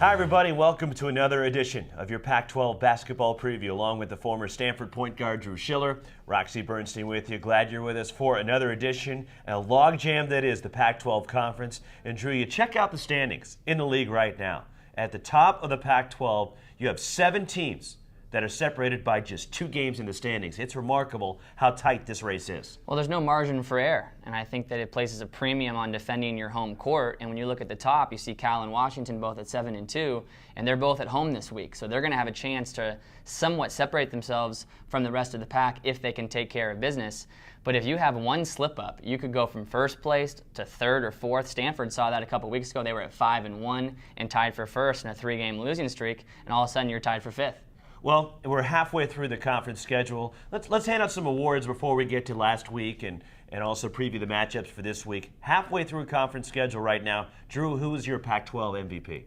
Hi, everybody. Welcome to another edition of your Pac-12 basketball preview, along with the former Stanford point guard Drew Schiller. Roxy Bernstein with you. Glad you're with us for another edition, a logjam that is the Pac-12 Conference. And Drew, you check out the standings in the league right now. At the top of the Pac-12, you have 7 teams that are separated by just 2 games in the standings. It's remarkable how tight this race is. Well, there's no margin for error, and I think that it places a premium on defending your home court. And when you look at the top, you see Cal and Washington both at 7-2, and they're both at home this week. So they're going to have a chance to somewhat separate themselves from the rest of the pack if they can take care of business. But if you have one slip up, you could go from first place to third or fourth. Stanford saw that a couple weeks ago. They were at 5-1 and tied for first in a 3-game losing streak, and all of a sudden you're tied for fifth. Well, we're halfway through the conference schedule. Let's hand out some awards before we get to last week and also preview the matchups for this week. Halfway through conference schedule right now. Drew, who is your Pac-12 MVP?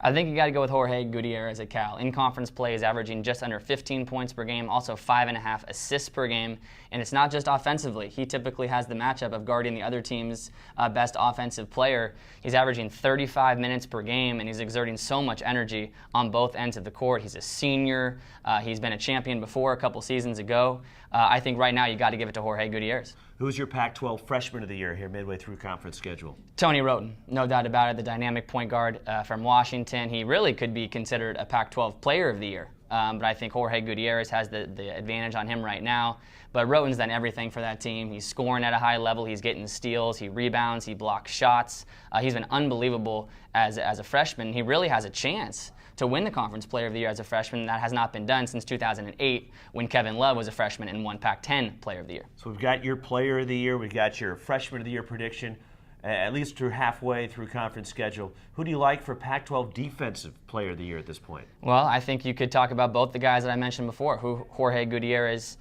I think you got to go with Jorge Gutierrez at Cal. In conference play, is averaging just under 15 points per game, also 5.5 assists per game. And it's not just offensively. He typically has the matchup of guarding the other team's best offensive player. He's averaging 35 minutes per game, and he's exerting so much energy on both ends of the court. He's a senior. He's been a champion before a couple seasons ago. I think right now you got to give it to Jorge Gutierrez. Who's your Pac-12 Freshman of the Year here midway through conference schedule? Tony Roten, no doubt about it, the dynamic point guard from Washington. He really could be considered a Pac-12 Player of the Year, but I think Jorge Gutierrez has the advantage on him right now. But Roten's done everything for that team. He's scoring at a high level. He's getting steals. He rebounds. He blocks shots. He's been unbelievable as a freshman. He really has a chance to win the Conference Player of the Year as a freshman. That has not been done since 2008 when Kevin Love was a freshman and won Pac-10 Player of the Year. So we've got your Player of the Year. We've got your Freshman of the Year prediction. At least through halfway through conference schedule. Who do you like for Pac-12 Defensive Player of the Year at this point? Well, I think you could talk about both the guys that I mentioned before, Jorge Gutierrez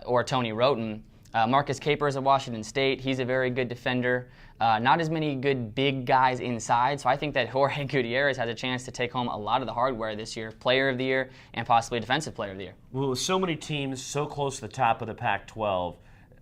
or Tony Roten. Marcus Capers at Washington State, he's a very good defender. Not as many good big guys inside, so I think that Jorge Gutierrez has a chance to take home a lot of the hardware this year, Player of the Year and possibly Defensive Player of the Year. Well, with so many teams so close to the top of the Pac-12,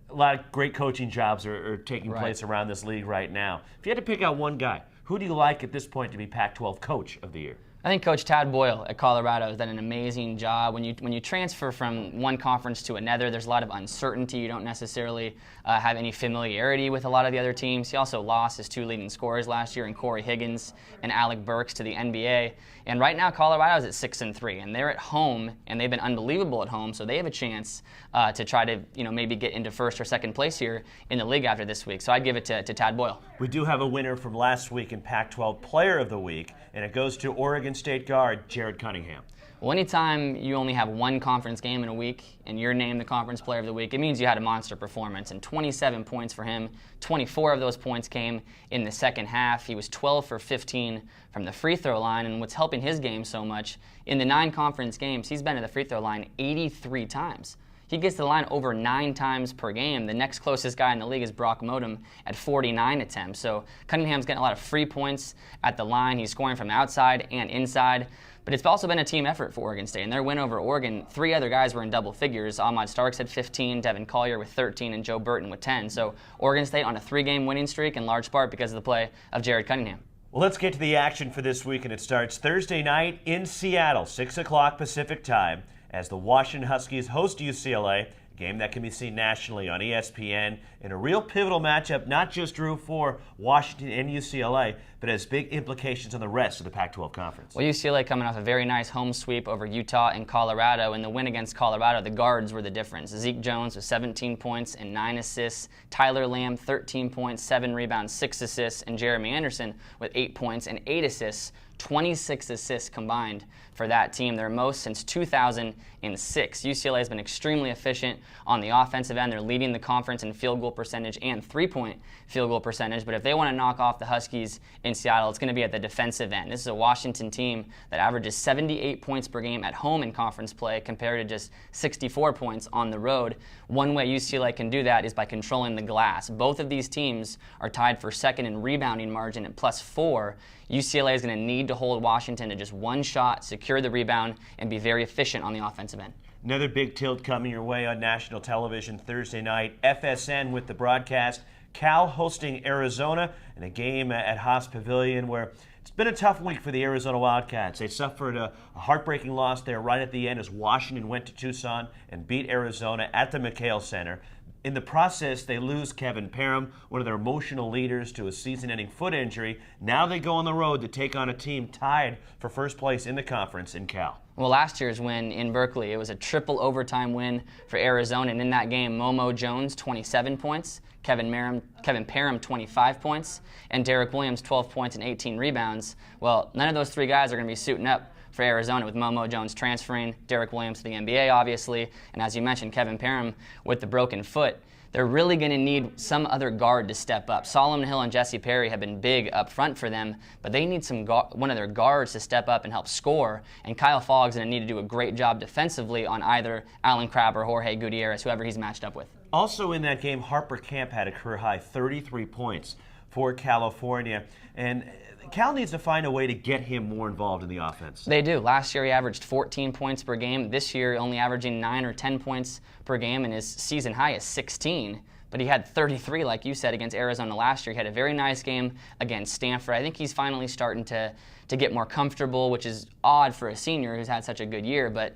a lot of great coaching jobs are taking place around this league right now. If you had to pick out one guy, who do you like at this point to be Pac-12 Coach of the Year? I think Coach Tad Boyle at Colorado has done an amazing job. When you transfer from one conference to another, there's a lot of uncertainty. You don't necessarily have any familiarity with a lot of the other teams. He also lost his 2 leading scorers last year in Corey Higgins and Alec Burks to the NBA. And right now, Colorado's at 6-3, and they're at home, and they've been unbelievable at home. So they have a chance to try to maybe get into first or second place here in the league after this week. So I'd give it to Tad Boyle. We do have a winner from last week in Pac-12 Player of the Week, and it goes to Oregon State guard Jared Cunningham. Well, anytime you only have one conference game in a week and you're named the Conference Player of the Week, it means you had a monster performance. And 27 points for him, 24 of those points came in the second half. He was 12 for 15 from the free throw line, and what's helping his game so much, in the 9 conference games, he's been to the free throw line 83 times. He gets to the line over 9 times per game. The next closest guy in the league is Brock Modem at 49 attempts. So Cunningham's getting a lot of free points at the line. He's scoring from outside and inside. But it's also been a team effort for Oregon State. In their win over Oregon, 3 other guys were in double figures. Ahmad Starks had 15, Devin Collier with 13, and Joe Burton with 10. So Oregon State on a 3-game winning streak in large part because of the play of Jared Cunningham. Well, let's get to the action for this week, and it starts Thursday night in Seattle, 6 o'clock Pacific time, as the Washington Huskies host UCLA, a game that can be seen nationally on ESPN, in a real pivotal matchup, not just, Drew, for Washington and UCLA, but has big implications on the rest of the Pac-12 Conference. Well, UCLA coming off a very nice home sweep over Utah and Colorado. In the win against Colorado, the guards were the difference. Zeke Jones with 17 points and 9 assists. Tyler Lamb, 13 points, 7 rebounds, 6 assists. And Jeremy Anderson with 8 points and 8 assists. 26 assists combined for that team, their most since 2006. UCLA has been extremely efficient on the offensive end. They're leading the conference in field goal percentage and three-point field goal percentage. But if they want to knock off the Huskies in Seattle, it's going to be at the defensive end. This is a Washington team that averages 78 points per game at home in conference play compared to just 64 points on the road. One way UCLA can do that is by controlling the glass. Both of these teams are tied for second in rebounding margin at +4. UCLA is going to need to hold Washington to just one shot, secure the rebound, and be very efficient on the offensive end. Another big tilt coming your way on national television Thursday night. FSN with the broadcast. Cal hosting Arizona in a game at Haas Pavilion where It's been a tough week for the Arizona Wildcats. They suffered a heartbreaking loss there right at the end as Washington went to Tucson and beat Arizona at the McHale Center. In the process, they lose Kevin Parham, one of their emotional leaders, to a season-ending foot injury. Now they go on the road to take on a team tied for first place in the conference in Cal. Well, last year's win in Berkeley, it was a triple overtime win for Arizona, and in that game, Momo Jones, 27 points, Kevin Parham, 25 points, and Derek Williams, 12 points and 18 rebounds. Well, none of those three guys are going to be suiting up for Arizona, with Momo Jones transferring, Derek Williams to the NBA, obviously, and as you mentioned, Kevin Parham with the broken foot. They're really going to need some other guard to step up. Solomon Hill and Jesse Perry have been big up front for them, but they need one of their guards to step up and help score, and Kyle Fogg's going to need to do a great job defensively on either Alan Crabb or Jorge Gutierrez, whoever he's matched up with. Also in that game, Harper Camp had a career-high 33 points for California, and Cal needs to find a way to get him more involved in the offense. They do. Last year he averaged 14 points per game. This year only averaging 9 or 10 points per game, and his season high is 16. But he had 33, like you said, against Arizona last year. He had a very nice game against Stanford. I think he's finally starting to get more comfortable, which is odd for a senior who's had such a good year. But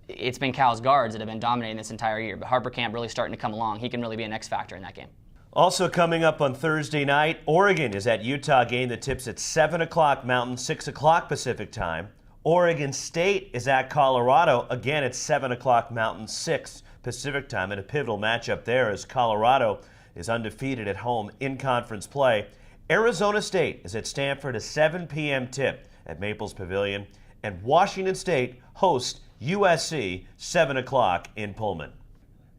it's been Cal's guards that have been dominating this entire year. But Harper Camp really starting to come along. He can really be an X factor in that game. Also coming up on Thursday night, Oregon is at Utah, game that tips at 7 o'clock Mountain, 6 o'clock Pacific time. Oregon State is at Colorado, again at 7 o'clock Mountain, 6 Pacific time, and a pivotal matchup there as Colorado is undefeated at home in conference play. Arizona State is at Stanford, a 7 p.m. tip at Maples Pavilion, and Washington State hosts USC, 7 o'clock in Pullman.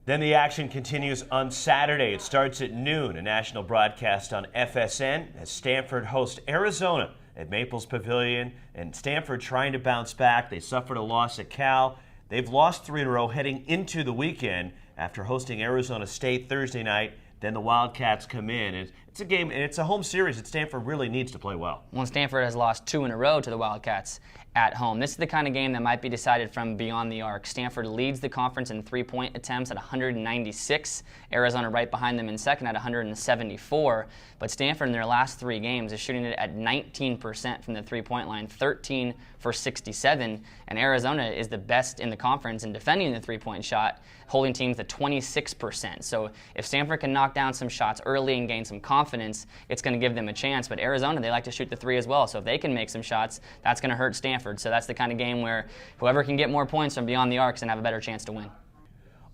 Then the action continues on Saturday. It starts at noon, a national broadcast on FSN as Stanford hosts Arizona at Maples Pavilion, and Stanford trying to bounce back. They suffered a loss at Cal. They've lost 3 in a row heading into the weekend after hosting Arizona State Thursday night. Then the Wildcats come in. It's a game, and it's a home series that Stanford really needs to play well. Well, Stanford has lost 2 in a row to the Wildcats at home. This is the kind of game that might be decided from beyond the arc. Stanford leads the conference in three-point attempts at 196. Arizona right behind them in second at 174. But Stanford in their last 3 games is shooting it at 19% from the three-point line, 13 for 67. And Arizona is the best in the conference in defending the three-point shot, holding teams to 26%. So if Stanford can knock down some shots early and gain some confidence, it's going to give them a chance. But Arizona, they like to shoot the 3 as well. So if they can make some shots, that's going to hurt Stanford. So that's the kind of game where whoever can get more points from beyond the arcs and have a better chance to win.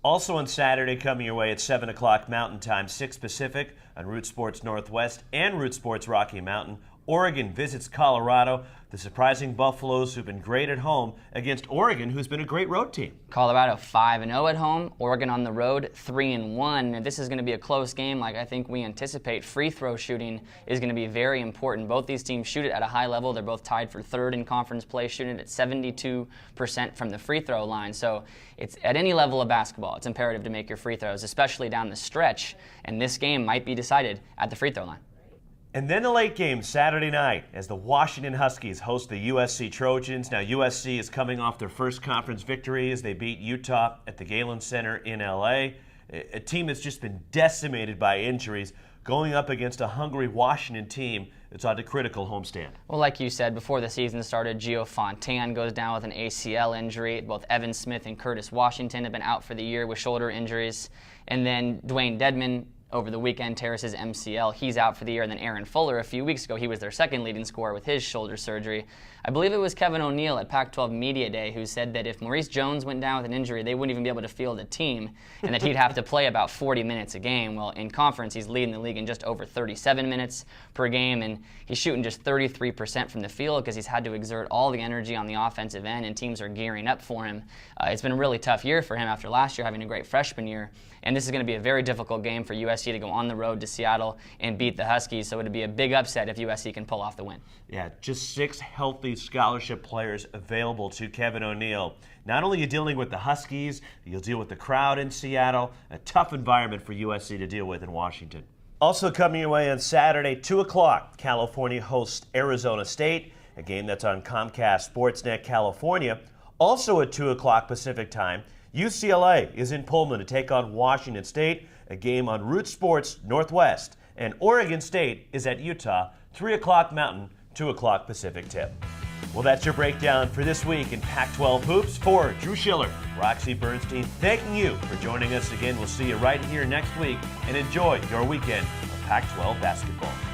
Also on Saturday, coming your way at 7 o'clock Mountain Time, 6 Pacific on Root Sports Northwest and Root Sports Rocky Mountain, Oregon visits Colorado. The surprising Buffaloes, who've been great at home, against Oregon, who's been a great road team. Colorado 5-0 at home. Oregon on the road 3-1. And this is going to be a close game, like I think we anticipate. Free throw shooting is going to be very important. Both these teams shoot it at a high level. They're both tied for 3rd in conference play, shooting it at 72% from the free throw line. So it's at any level of basketball, it's imperative to make your free throws, especially down the stretch. And this game might be decided at the free throw line. And then the late game Saturday night as the Washington Huskies host the USC Trojans. Now USC is coming off their first conference victory as they beat Utah at the Galen Center in LA. A team that's just been decimated by injuries, going up against a hungry Washington team that's on a critical homestand. Well, like you said, before the season started, Gio Fontaine goes down with an ACL injury. Both Evan Smith and Curtis Washington have been out for the year with shoulder injuries. And then Dwayne Dedman over the weekend tears his MCL. He's out for the year. And then Aaron Fuller, a few weeks ago, he was their second leading scorer with his shoulder surgery. I believe it was Kevin O'Neill at Pac-12 Media Day who said that if Maurice Jones went down with an injury, they wouldn't even be able to field a team, and that he'd have to play about 40 minutes a game. Well, in conference, he's leading the league in just over 37 minutes per game, and he's shooting just 33% from the field because he's had to exert all the energy on the offensive end, and teams are gearing up for him. It's been a really tough year for him after last year having a great freshman year, and this is going to be a very difficult game for USC to go on the road to Seattle and beat the Huskies, so it'd be a big upset if USC can pull off the win. Yeah, just 6 healthy scholarship players available to Kevin O'Neill. Not only are you dealing with the Huskies, you'll deal with the crowd in Seattle. A tough environment for USC to deal with in Washington. Also coming your way on Saturday, 2 o'clock, California hosts Arizona State, a game that's on Comcast Sportsnet California. Also at 2 o'clock Pacific time, UCLA is in Pullman to take on Washington State, a game on Root Sports Northwest. And Oregon State is at Utah, 3 o'clock Mountain, 2 o'clock Pacific tip. Well, that's your breakdown for this week in Pac-12 Hoops. For Drew Schiller, Roxy Bernstein, thanking you for joining us again. We'll see you right here next week, and enjoy your weekend of Pac-12 basketball.